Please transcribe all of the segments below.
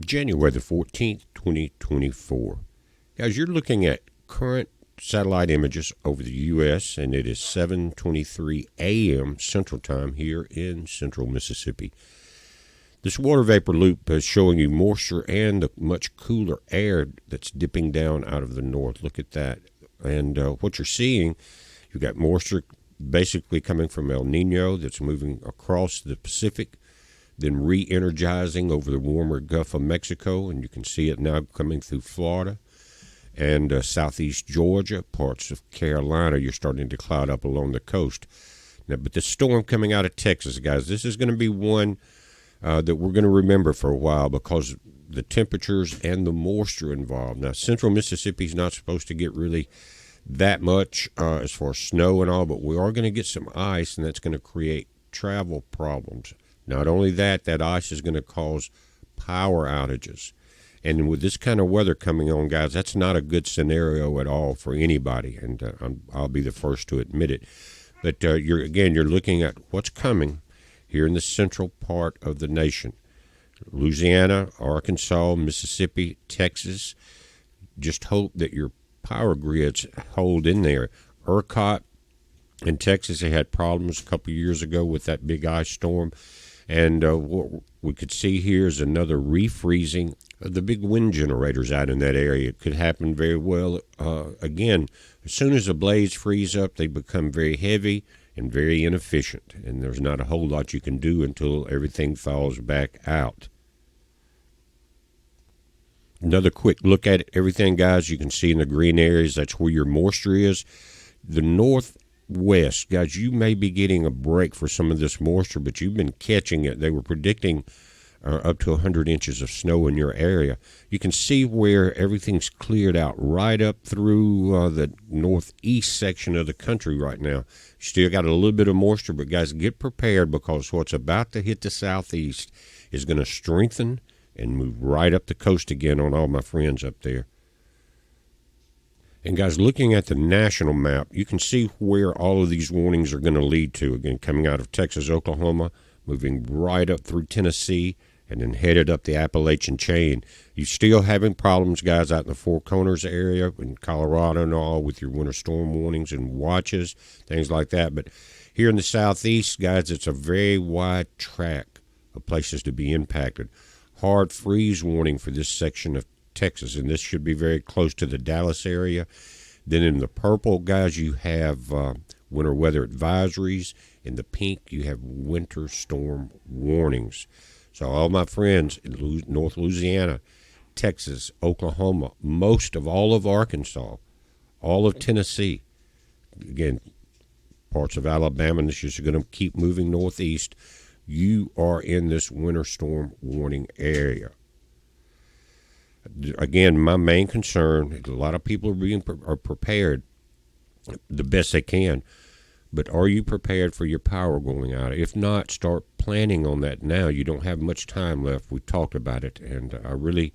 January the 14th, 2024. Guys, you're looking at current satellite images over the U.S., and it is 7:23 a.m. Central Time here in central Mississippi. This water vapor loop is showing you moisture and the much cooler air that's dipping down out of the north. Look at that. And what you're seeing, you've got moisture basically coming from El Nino that's moving across the Pacific, then re-energizing over the warmer Gulf of Mexico, and you can see it now coming through Florida and southeast Georgia, parts of Carolina. You're starting to cloud up along the coast. Now, but the storm coming out of Texas, guys, this is going to be one that we're going to remember for a while because the temperatures and the moisture involved. Now, central Mississippi is not supposed to get really that much as far as snow and all, but we are going to get some ice, and that's going to create travel problems. Not only that, that ice is going to cause power outages. And with this kind of weather coming on, guys, that's not a good scenario at all for anybody, and I'll be the first to admit it. But you're looking at what's coming here in the central part of the nation. Louisiana, Arkansas, Mississippi, Texas. Just hope that your power grids hold in there. ERCOT in Texas, they had problems a couple years ago with that big ice storm. And what we could see here is another refreezing of the big wind generators out in that area. It could happen very well. Again, as soon as the blades freeze up, they become very heavy and very inefficient. And there's not a whole lot you can do until everything falls back out. Another quick look at everything, guys. You can see in the green areas, that's where your moisture is. The northwest, guys, you may be getting a break for some of this moisture, but you've been catching it. They were predicting up to 100 inches of snow in your area. You can see where everything's cleared out right up through the northeast section of the country right now. Still got a little bit of moisture, but guys, get prepared because what's about to hit the southeast is going to strengthen and move right up the coast again on all my friends up there. And guys, looking at the national map, you can see where all of these warnings are going to lead to. Again, coming out of Texas, Oklahoma, moving right up through Tennessee, and then headed up the Appalachian chain. You're still having problems, guys, out in the Four Corners area, in Colorado and all, with your winter storm warnings and watches, things like that. But here in the southeast, guys, it's a very wide track of places to be impacted. Hard freeze warning for this section of Texas, and this should be very close to the Dallas area. Then in the purple, guys, you have winter weather advisories. In the pink, you have winter storm warnings. So all my friends in North Louisiana, Texas, Oklahoma, most of all of Arkansas, all of Tennessee, again, parts of Alabama, this is going to keep moving northeast. You are in this winter storm warning area. Again, my main concern, a lot of people are prepared the best they can, but are you prepared for your power going out? If not, start planning on that now. You don't have much time left. We talked about it, and I really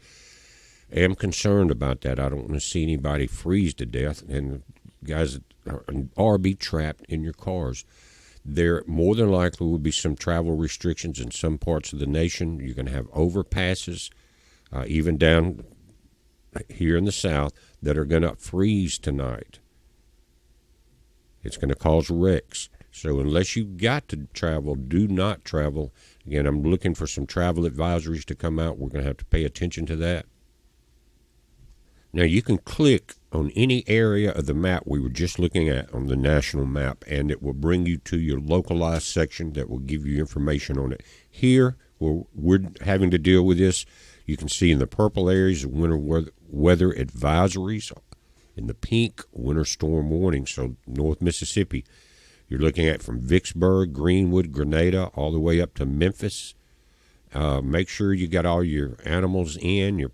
am concerned about that. I don't want to see anybody freeze to death, and guys are be trapped in your cars. There more than likely will be some travel restrictions in some parts of the nation. You're going to have overpasses, even down here in the south, that are going to freeze tonight. It's going to cause wrecks. So unless you've got to travel, do not travel. Again, I'm looking for some travel advisories to come out. We're going to have to pay attention to that. Now, you can click on any area of the map we were just looking at on the national map, and it will bring you to your localized section that will give you information on it. Here, where we're having to deal with this, you can see in the purple areas, winter weather advisories. In the pink, winter storm warning. So North Mississippi, you're looking at from Vicksburg, Greenwood, Grenada, all the way up to Memphis. Make sure you got all your animals in,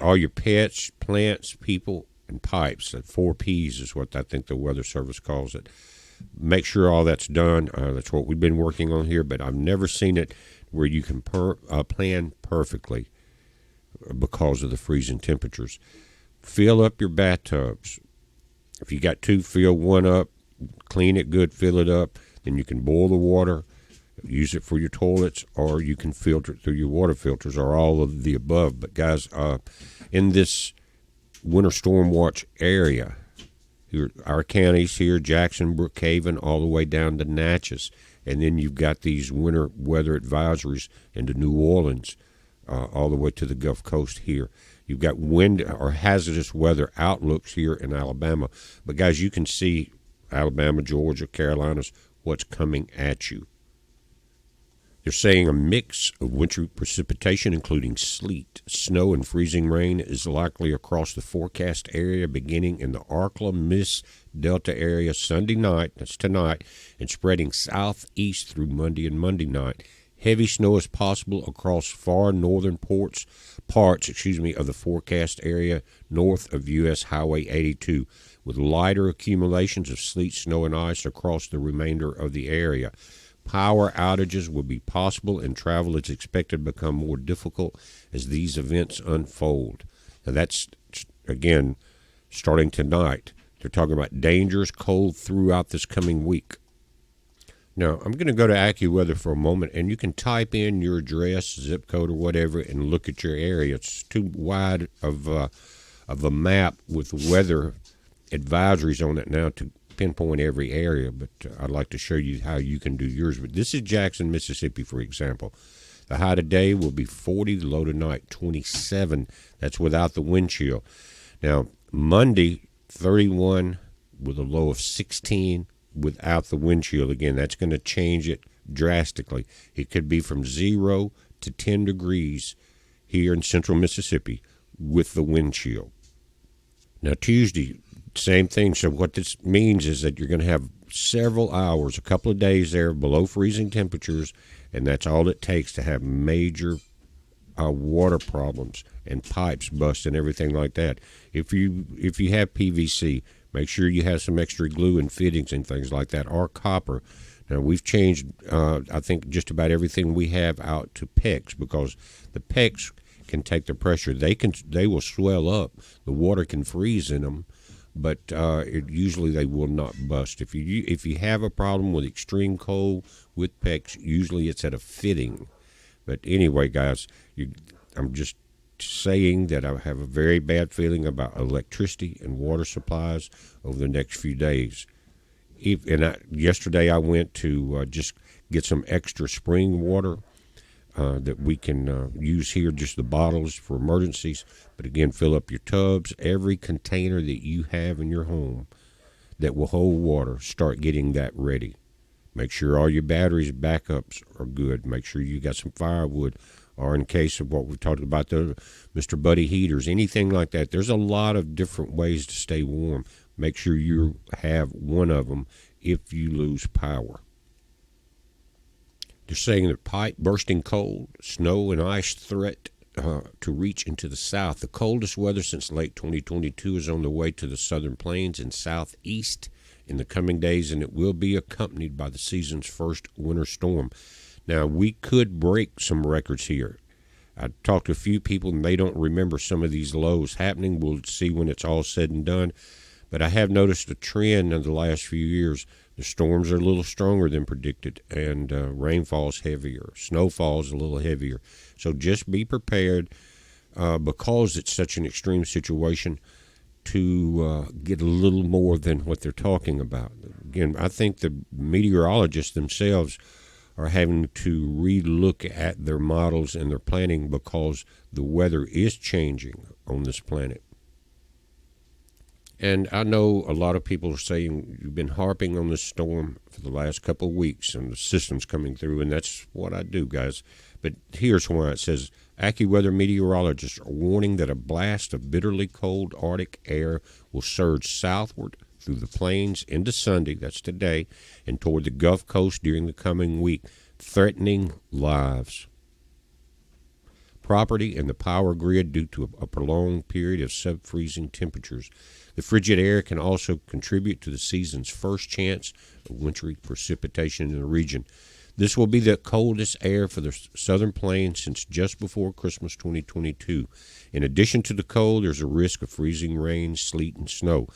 all your pets, plants, people, and pipes. 4 Ps is what I think the Weather Service calls it. Make sure all that's done. That's what we've been working on here, but I've never seen it where you can plan perfectly because of the freezing temperatures. Fill up your bathtubs. If you got 2, fill one up, clean it good, fill it up. Then you can boil the water Use it for your toilets, or you can filter it through your water filters, or all of the above. But guys, in this winter storm watch area, here, our counties here, Jackson, Brookhaven, all the way down to Natchez, and then you've got these winter weather advisories into New Orleans, all the way to the Gulf Coast here. You've got wind or hazardous weather outlooks here in Alabama. But guys, you can see Alabama, Georgia, Carolinas, what's coming at you. They're saying a mix of wintry precipitation, including sleet, snow, and freezing rain, is likely across the forecast area beginning in the Arkla Miss Delta area Sunday night, that's tonight, and spreading southeast through Monday and Monday night. Heavy snow is possible across far northern parts of the forecast area north of U.S. Highway 82, with lighter accumulations of sleet, snow, and ice across the remainder of the area. Power outages will be possible, and travel is expected to become more difficult as these events unfold. Now that's, again, starting tonight. They're talking about dangerous cold throughout this coming week. Now, I'm going to go to AccuWeather for a moment, and you can type in your address, zip code, or whatever, and look at your area. It's too wide of a map with weather advisories on it now to pinpoint every area, but I'd like to show you how you can do yours. But this is Jackson, Mississippi, for example. The high today will be 40, the low tonight 27. That's without the wind chill. Now, Monday, 31 with a low of 16 without the wind chill. Again, that's going to change it drastically. It could be from 0 to 10 degrees here in central Mississippi with the wind chill. Now, Tuesday, same thing. So what this means is that you're going to have several hours, a couple of days there below freezing temperatures, and that's all it takes to have major water problems and pipes bust and everything like that. If you have PVC, make sure you have some extra glue and fittings and things like that, or copper. Now, we've changed, I think, just about everything we have out to PEX, because the PEX can take the pressure. They will swell up. The water can freeze in them, but usually they will not bust. If you have a problem with extreme cold with PEX, usually it's at a fitting. But anyway, guys, I'm just saying that I have a very bad feeling about electricity and water supplies over the next few days. Yesterday I went to just get some extra spring water that we can use here, just the bottles for emergencies. But again, fill up your tubs, every container that you have in your home that will hold water, start getting that ready. Make sure all your batteries backups are good. Make sure you got some firewood, or in case of what we've talked about, the Mr. Buddy heaters, anything like that. There's a lot of different ways to stay warm. Make sure you have one of them if you lose power. They're saying that pipe bursting cold, snow and ice threat to reach into the south. The coldest weather since late 2022 is on the way to the southern plains and southeast in the coming days, and it will be accompanied by the season's first winter storm. Now, we could break some records here. I talked to a few people, and they don't remember some of these lows happening. We'll see when it's all said and done. But I have noticed a trend in the last few years. The storms are a little stronger than predicted, and rainfall's heavier. Snowfall's a little heavier. So just be prepared because it's such an extreme situation to get a little more than what they're talking about. Again, I think the meteorologists themselves are having to relook at their models and their planning because the weather is changing on this planet. And I know a lot of people are saying you've been harping on this storm for the last couple of weeks and the system's coming through, and that's what I do, guys. But here's why it says, AccuWeather meteorologists are warning that a blast of bitterly cold Arctic air will surge southward through the plains into Sunday, that's today, and toward the Gulf Coast during the coming week, threatening lives, property, and the power grid due to a prolonged period of sub-freezing temperatures. The frigid air can also contribute to the season's first chance of wintry precipitation in the region. This will be the coldest air for the southern plains since just before Christmas 2022. In addition to the cold, there's a risk of freezing rain, sleet, and snow.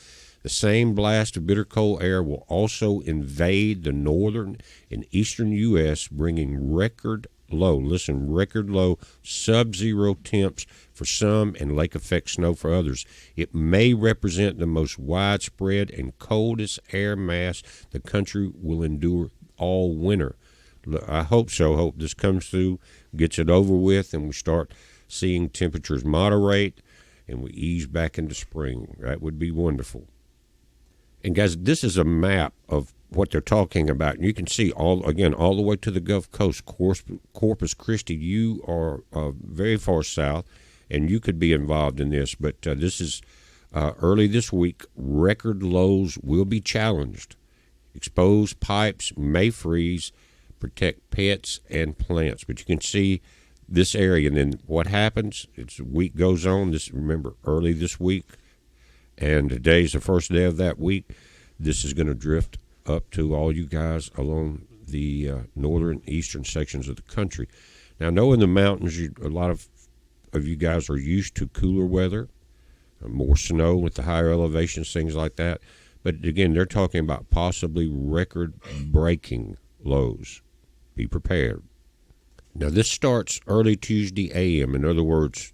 The same blast of bitter cold air will also invade the northern and eastern U.S., bringing record low, listen, record low sub-zero temps for some and lake effect snow for others. It may represent the most widespread and coldest air mass the country will endure all winter. I hope so. Hope this comes through, gets it over with, and we start seeing temperatures moderate and we ease back into spring. That would be wonderful. And guys, this is a map of what they're talking about. And you can see all the way to the Gulf Coast, Corpus Christi. You are very far south, and you could be involved in this. But this is early this week. Record lows will be challenged. Exposed pipes may freeze. Protect pets and plants. But you can see this area, and then what happens? As the week goes on. Remember, early this week. And today's the first day of that week. This is going to drift up to all you guys along the northern eastern sections of the country. Now, knowing the mountains, a lot of you guys are used to cooler weather, more snow with the higher elevations, things like that. But again, they're talking about possibly record-breaking lows. Be prepared. Now, this starts early Tuesday a.m. In other words,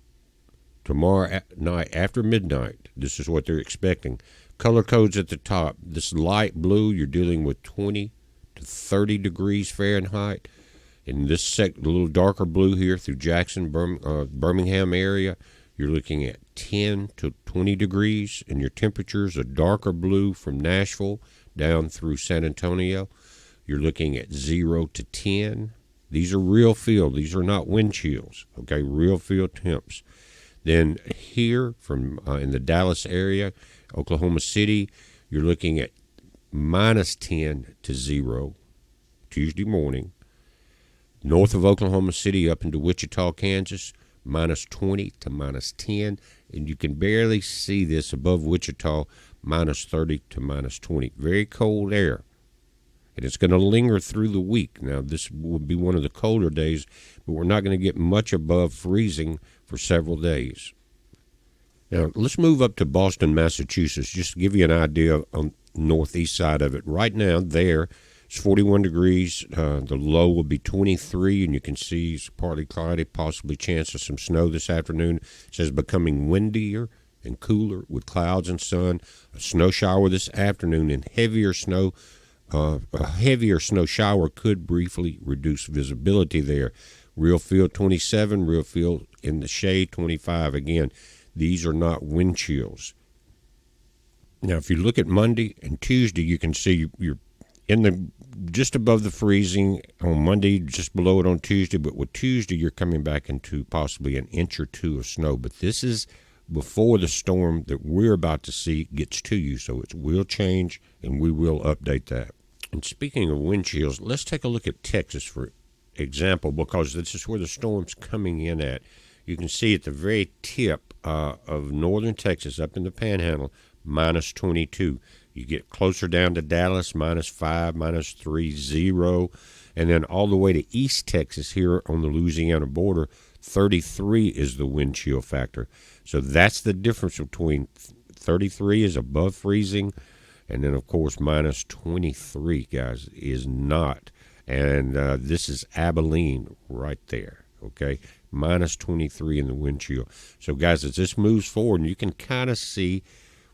tomorrow night after midnight. This is what they're expecting. Color codes at the top. This light blue, you're dealing with 20 to 30 degrees Fahrenheit. In this the little darker blue here through Jackson, Birmingham area, you're looking at 10 to 20 degrees. And your temperatures, a darker blue from Nashville down through San Antonio, you're looking at 0 to 10. These are real feel. These are not wind chills. Okay, real feel temps. Then here from in the Dallas area, Oklahoma City, you're looking at minus 10 to 0 Tuesday morning. North of Oklahoma City up into Wichita, Kansas, minus 20 to minus 10. And you can barely see this above Wichita, minus 30 to minus 20. Very cold air. And it's going to linger through the week. Now, this will be one of the colder days, but we're not going to get much above freezing for several days. Now, let's move up to Boston, Massachusetts, just to give you an idea on the northeast side of it. Right now, there, it's 41 degrees. The low will be 23, and you can see it's partly cloudy, possibly chance of some snow this afternoon. It says becoming windier and cooler with clouds and sun. A snow shower this afternoon and heavier snow. A heavier snow shower could briefly reduce visibility there. Real feel 27, real feel in the shade 25. Again, these are not wind chills. Now, if you look at Monday and Tuesday, you can see you're in the just above the freezing on Monday, just below it on Tuesday. But with Tuesday, you're coming back into possibly an inch or two of snow. But this is before the storm that we're about to see gets to you. So it will change, and we will update that. And speaking of wind chills, let's take a look at Texas for example, because this is where the storm's coming in at. You can see at the very tip of northern Texas, up in the Panhandle, minus 22. You get closer down to Dallas, minus 5, minus 3, 0. And then all the way to East Texas here on the Louisiana border, 33 is the wind chill factor. So that's the difference between 33 is above freezing, and then, of course, minus 23, guys, is not. And this is Abeline right there, okay? Minus 23 in the wind chill. So, guys, as this moves forward, and you can kind of see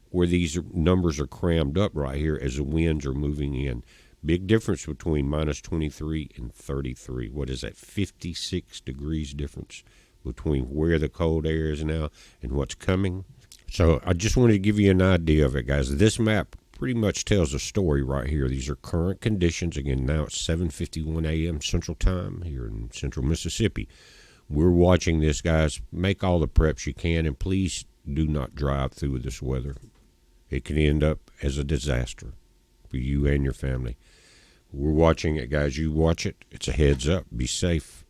where these numbers are crammed up right here as the winds are moving in. Big difference between minus 23 and 33. What is that, 56 degrees difference between where the cold air is now and what's coming? So I just wanted to give you an idea of it, guys. This map pretty much tells a story right here. These are current conditions. Again, now it's 7:51 a.m. Central Time here in central Mississippi. We're watching this, guys. Make all the preps you can, and please do not drive through this weather. It can end up as a disaster for you and your family. We're watching it, guys. You watch it. It's a heads up. Be safe.